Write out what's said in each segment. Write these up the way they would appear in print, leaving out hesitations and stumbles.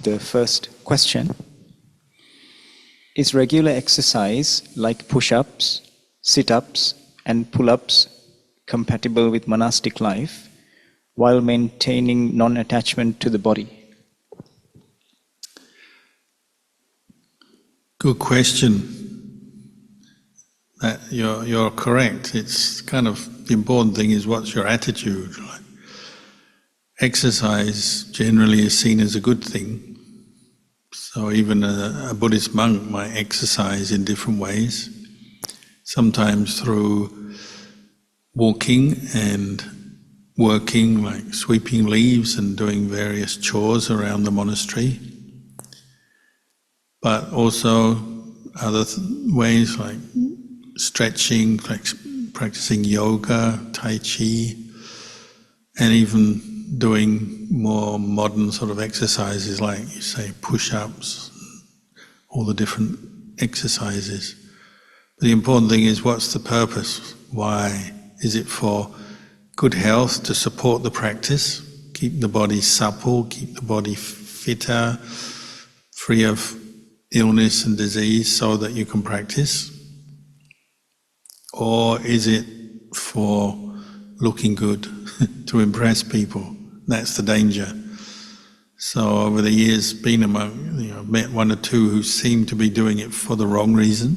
the first question. Is regular exercise like push-ups, sit-ups and pull-ups compatible with monastic life while maintaining non-attachment to the body? Good question. You're correct. It's kind of the important thing is what's your attitude. Exercise generally is seen as a good thing. So even a Buddhist monk might exercise in different ways, sometimes through walking and working, like sweeping leaves and doing various chores around the monastery, but also other ways like stretching, like practicing yoga, tai chi, and even doing more modern sort of exercises like, you say, push-ups, all the different exercises. But the important thing is, what's the purpose? Why? Is it for good health, to support the practice, keep the body supple, keep the body fitter, free of illness and disease so that you can practice? Or is it for looking good, to impress people? That's the danger. So over the years, being a monk, I've met one or two who seem to be doing it for the wrong reason.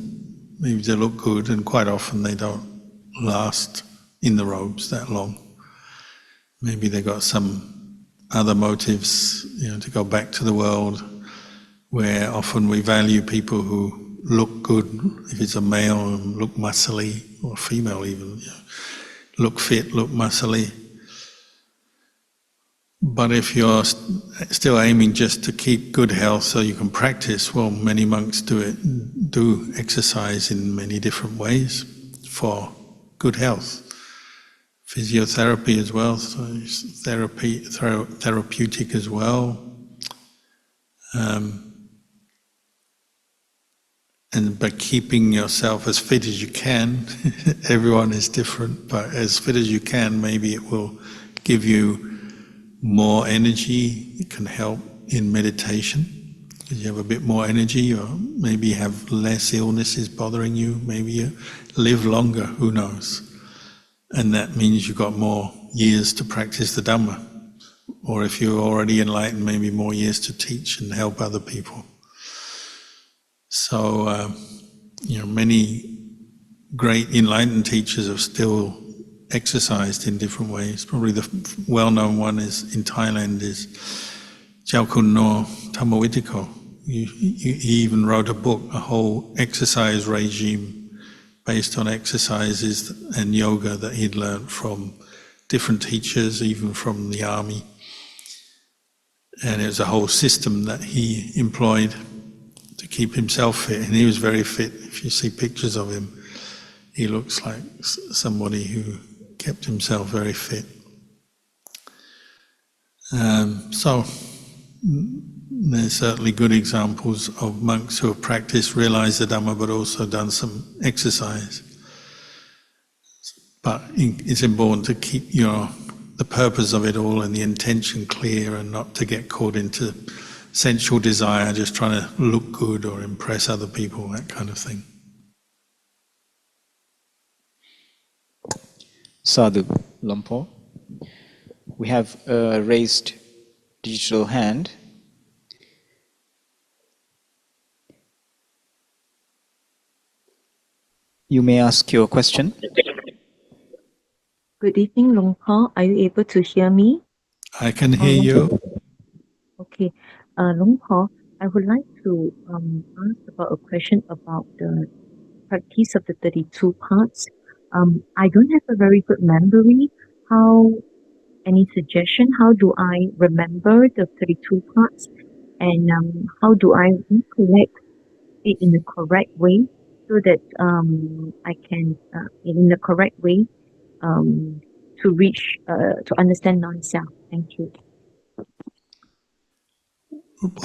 Maybe they look good, and quite often they don't last in the robes that long. Maybe they got some other motives, to go back to the world, where often we value people who look good. If it's a male, look muscly, or female even, look fit, look muscly. But if you're still aiming just to keep good health so you can practice, well, many monks do exercise in many different ways for good health. Physiotherapy as well, so it's therapeutic as well. And by keeping yourself as fit as you can, everyone is different, but as fit as you can, maybe it will give you more energy. It can help in meditation, because you have a bit more energy, or maybe have less illnesses bothering you, maybe you live longer, who knows. And that means you've got more years to practice the Dhamma. Or if you're already enlightened, maybe more years to teach and help other people. So, many great enlightened teachers have still exercised in different ways. Probably the well-known one is in Thailand is Jalkuno Thamawitiko. He even wrote a book, a whole exercise regime based on exercises and yoga that he'd learned from different teachers, even from the army. And it was a whole system that he employed to keep himself fit, and he was very fit. If you see pictures of him, he looks like somebody who kept himself very fit. So there's certainly good examples of monks who have practiced, realized the Dhamma, but also done some exercise. But it's important to keep the purpose of it all and the intention clear, and not to get caught into sensual desire, just trying to look good or impress other people, that kind of thing. Sadhu, Lampo. We have a raised digital hand. You may ask your question. Good evening, Long Po. Are you able to hear me? I can hear you. Okay. Long Po, I would like to ask about a question about the practice of the 32 parts. I don't have a very good memory. Any suggestion? How do I remember the 32 parts? And how do I recollect it in the correct way, so that I can, in the correct way, to reach, to understand non-self? Thank you.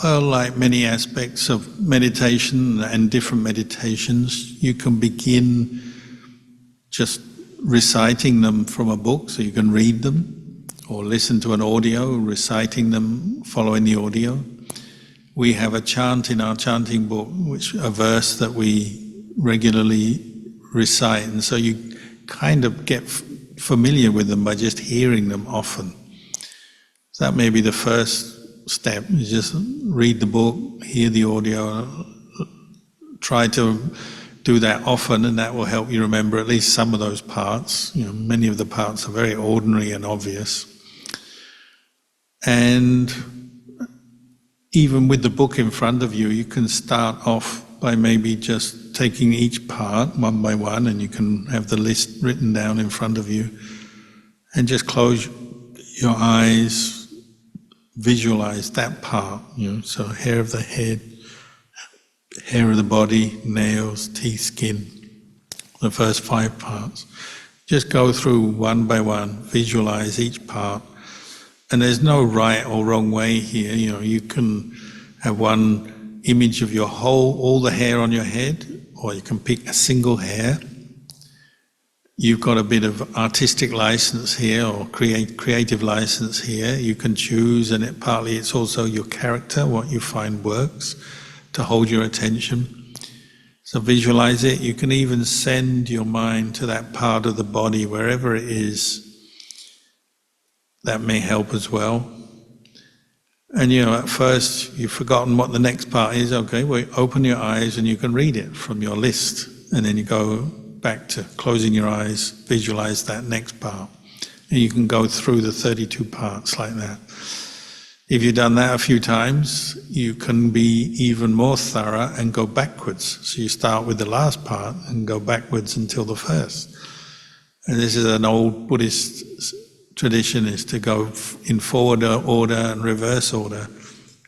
Well, like many aspects of meditation and different meditations, you can begin just reciting them from a book, so you can read them, or listen to an audio, reciting them, following the audio. we have a chant in our chanting book, which a verse that we regularly recite, and so you kind of get familiar with them by just hearing them often. So that may be the first step, is just read the book, hear the audio, try to do that often, and that will help you remember at least some of those parts. Many of the parts are very ordinary and obvious. And even with the book in front of you, you can start off by maybe just taking each part one by one, and you can have the list written down in front of you, and just close your eyes, visualize that part. So hair of the head, hair of the body, nails, teeth, skin, the first 5 parts. Just go through one by one, visualize each part. And there's no right or wrong way here. You can have one image of your all the hair on your head, or you can pick a single hair. You've got a bit of artistic license here, or creative license here. You can choose, and partly it's also your character, what you find works to hold your attention. So visualize it. You can even send your mind to that part of the body, wherever it is. That may help as well. And at first you've forgotten what the next part is. Okay, well, open your eyes and you can read it from your list. And then you go back to closing your eyes, visualize that next part. And you can go through the 32 parts like that. If you've done that a few times, you can be even more thorough and go backwards. So you start with the last part and go backwards until the first. And this is an old Buddhist tradition, is to go in forward order and reverse order.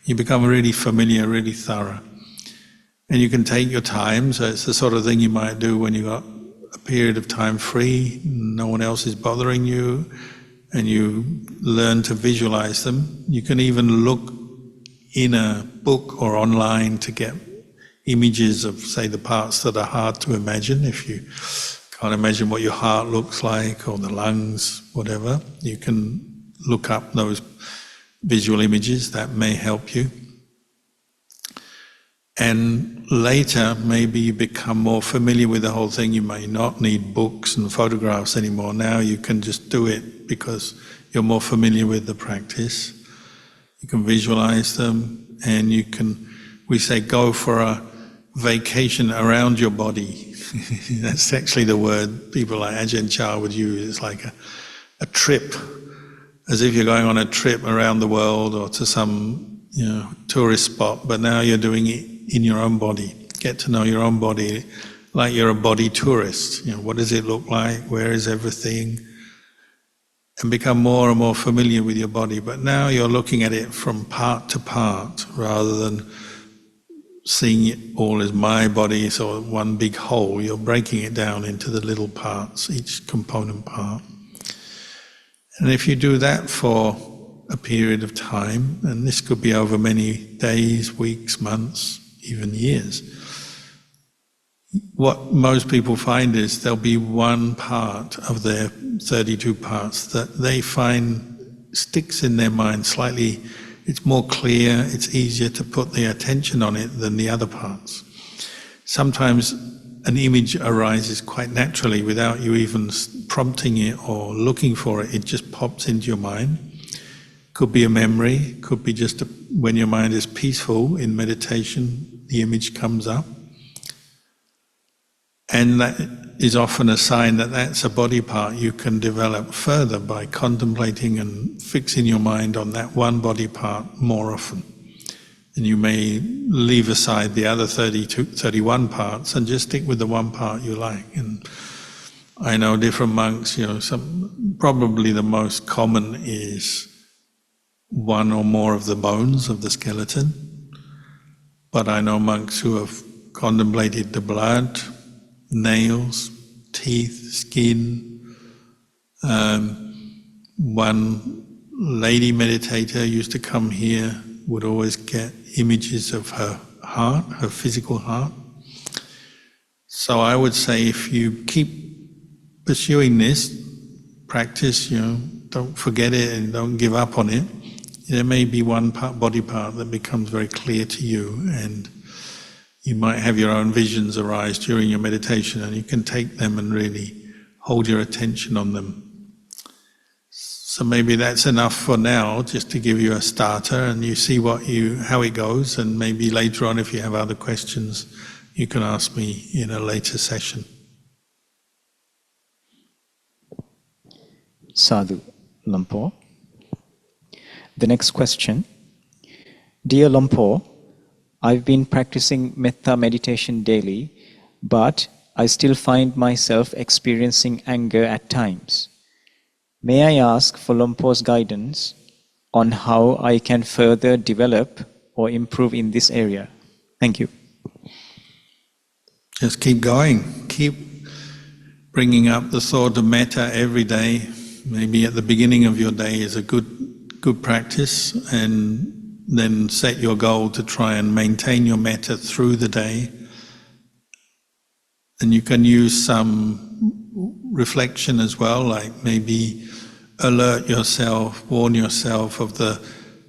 You become really familiar, really thorough. And you can take your time, so it's the sort of thing you might do when you've got a period of time free, no one else is bothering you, and you learn to visualize them. You can even look in a book or online to get images of, say, the parts that are hard to imagine. If you can't imagine what your heart looks like, or the lungs, whatever, you can look up those visual images. That may help you. And later, maybe you become more familiar with the whole thing. You may not need books and photographs anymore. Now you can just do it because you're more familiar with the practice. You can visualize them, and you can, we say, go for a vacation around your body. That's actually the word people like Ajahn Chah would use. It's like a trip, as if you're going on a trip around the world or to some tourist spot, but now you're doing it in your own body. Get to know your own body like you're a body tourist. What does it look like? Where is everything? And become more and more familiar with your body. But now you're looking at it from part to part, rather than seeing it all as my body, so one big whole. You're breaking it down into the little parts, each component part. And if you do that for a period of time, and this could be over many days, weeks, months, even years, what most people find is there'll be one part of their 32 parts that they find sticks in their mind slightly. It's more clear, it's easier to put the attention on it than the other parts. Sometimes an image arises quite naturally without you even prompting it or looking for it. It just pops into your mind. Could be a memory, could be just when your mind is peaceful in meditation, the image comes up. And that is often a sign that that's a body part you can develop further by contemplating and fixing your mind on that one body part more often. And you may leave aside the other 31 parts and just stick with the one part you like. And I know different monks, probably the most common is one or more of the bones of the skeleton. But I know monks who have contemplated the blood, nails, teeth, skin. One lady meditator used to come here, would always get images of her heart, her physical heart. So I would say, if you keep pursuing this practice, don't forget it and don't give up on it. there may be one body part that becomes very clear to you, and you might have your own visions arise during your meditation, and you can take them and really hold your attention on them. So maybe that's enough for now, just to give you a starter, and you see how it goes, and maybe later on, if you have other questions, you can ask me in a later session. Sadhu, Lumpur. The next question. Dear Lumpur, I've been practicing metta meditation daily, but I still find myself experiencing anger at times. May I ask for Lumpur's guidance on how I can further develop or improve in this area? Thank you. Just keep going. Keep bringing up the thought of metta every day. Maybe at the beginning of your day is a good practice, and then set your goal to try and maintain your metta through the day. And you can use some reflection as well, like maybe alert yourself, warn yourself of the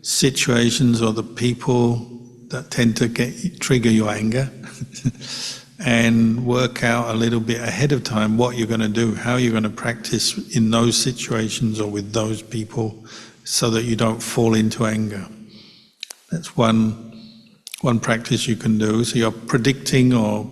situations or the people that tend to trigger your anger, and work out a little bit ahead of time what you're going to do, how you're going to practice in those situations or with those people, so that you don't fall into anger. That's one practice you can do. So you're predicting or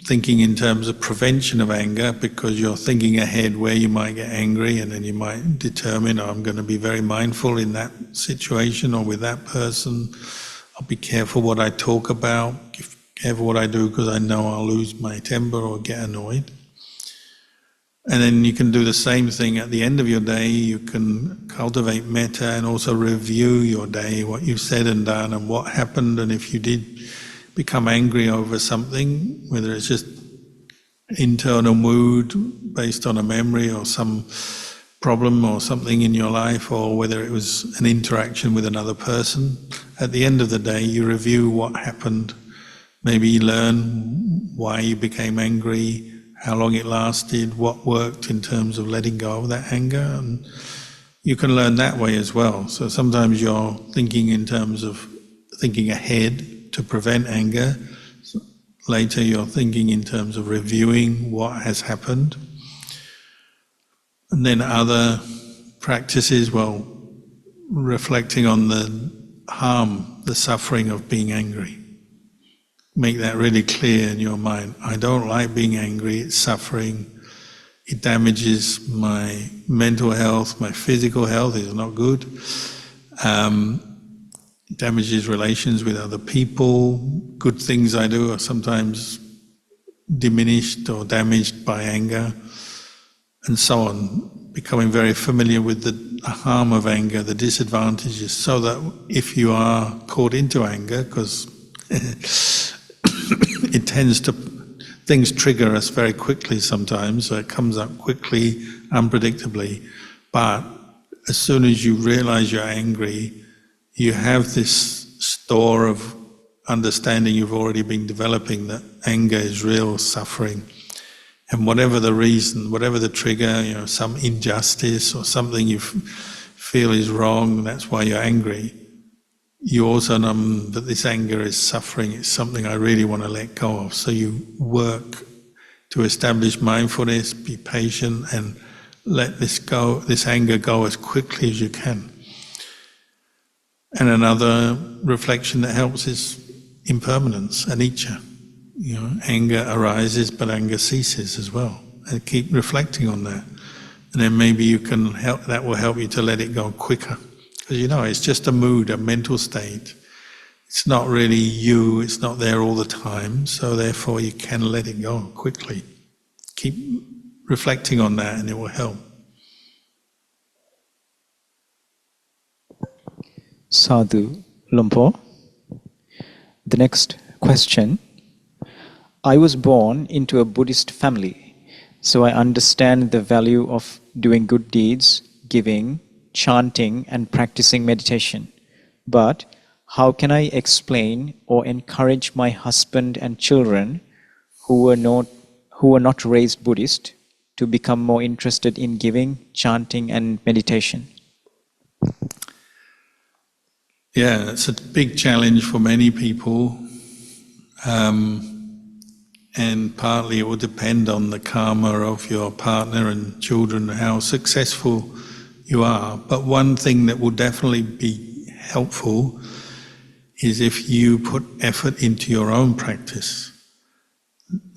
thinking in terms of prevention of anger, because you're thinking ahead where you might get angry, and then you might determine, oh, I'm going to be very mindful in that situation or with that person. I'll be careful what I talk about, careful what I do, because I know I'll lose my temper or get annoyed. And then you can do the same thing at the end of your day. You can cultivate metta and also review your day, what you've said and done and what happened, and if you did become angry over something, whether it's just internal mood based on a memory or some problem or something in your life, or whether it was an interaction with another person, at the end of the day you review what happened. Maybe you learn why you became angry, how long it lasted, what worked in terms of letting go of that anger, and you can learn that way as well. So sometimes you're thinking in terms of thinking ahead to prevent anger. Later you're thinking in terms of reviewing what has happened. And then other practices, well, reflecting on the harm, the suffering of being angry. Make that really clear in your mind. I don't like being angry, it's suffering. It damages my mental health, my physical health is not good. It damages relations with other people. Good things I do are sometimes diminished or damaged by anger, and so on. Becoming very familiar with the harm of anger, the disadvantages, so that if you are caught into anger, because it tends to, things trigger us very quickly sometimes, so it comes up quickly, unpredictably. But as soon as you realize you're angry, you have this store of understanding you've already been developing, that anger is real suffering. And whatever the reason, whatever the trigger, some injustice or something you feel is wrong, that's why you're angry. You also know that this anger is suffering, it's something I really want to let go of. So you work to establish mindfulness, be patient, and let this anger go as quickly as you can. And another reflection that helps is impermanence, anicca. Anger arises, but anger ceases as well. And keep reflecting on that. And then maybe you can help, that will help you to let it go quicker. Because it's just a mood, a mental state. It's not really you, it's not there all the time, so therefore you can let it go quickly. Keep reflecting on that and it will help. Sadhu, Lumpur. The next question. I was born into a Buddhist family, so I understand the value of doing good deeds, giving, chanting and practicing meditation. But how can I explain or encourage my husband and children who were not raised Buddhist to become more interested in giving, chanting and meditation? Yeah, it's a big challenge for many people. And partly it will depend on the karma of your partner and children, how successful you are. But one thing that will definitely be helpful is if you put effort into your own practice,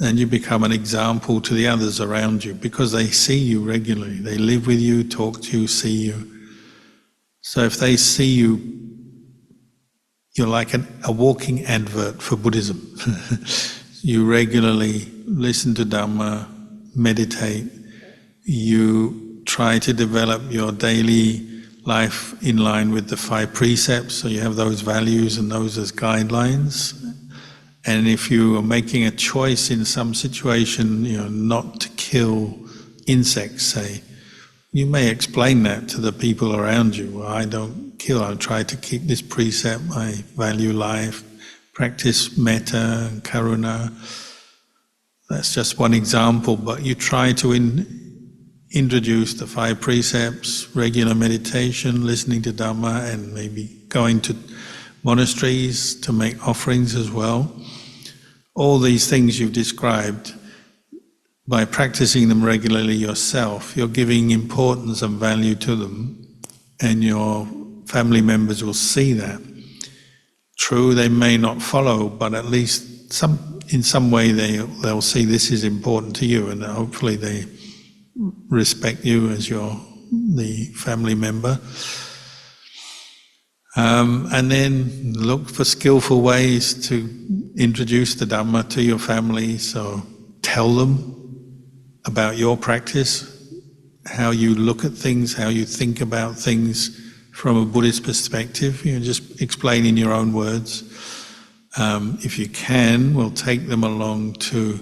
and you become an example to the others around you, because they see you regularly. They live with you, talk to you, see you. So if they see you, you're like a walking advert for Buddhism. You regularly listen to Dhamma, meditate, you try to develop your daily life in line with the 5 precepts, so you have those values and those as guidelines. And if you are making a choice in some situation, not to kill insects, say, you may explain that to the people around you. Well, I don't kill, I try to keep this precept, I value life, practice metta and karuna. That's just one example, but you try to introduce the 5 precepts, regular meditation, listening to Dhamma, and maybe going to monasteries to make offerings as well. All these things you've described, by practicing them regularly yourself, you're giving importance and value to them, and your family members will see that. True, they may not follow, but at least in some way they'll see this is important to you, and hopefully they respect you as the family member. And then look for skillful ways to introduce the Dhamma to your family. So tell them about your practice, how you look at things, how you think about things from a Buddhist perspective. Just explain in your own words. If you can, we'll take them along to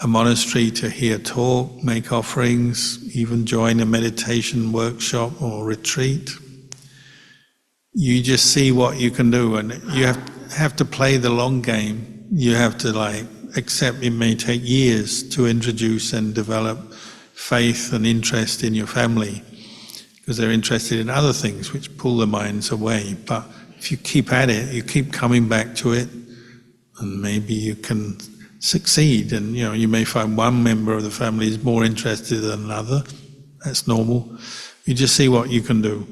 a monastery to hear talk, make offerings, even join a meditation workshop or retreat. You just see what you can do, and you have to play the long game. You have to accept it may take years to introduce and develop faith and interest in your family, because they're interested in other things which pull their minds away. But if you keep at it, you keep coming back to it, and maybe you can succeed. And you may find one member of the family is more interested than another. That's normal. You just see what you can do.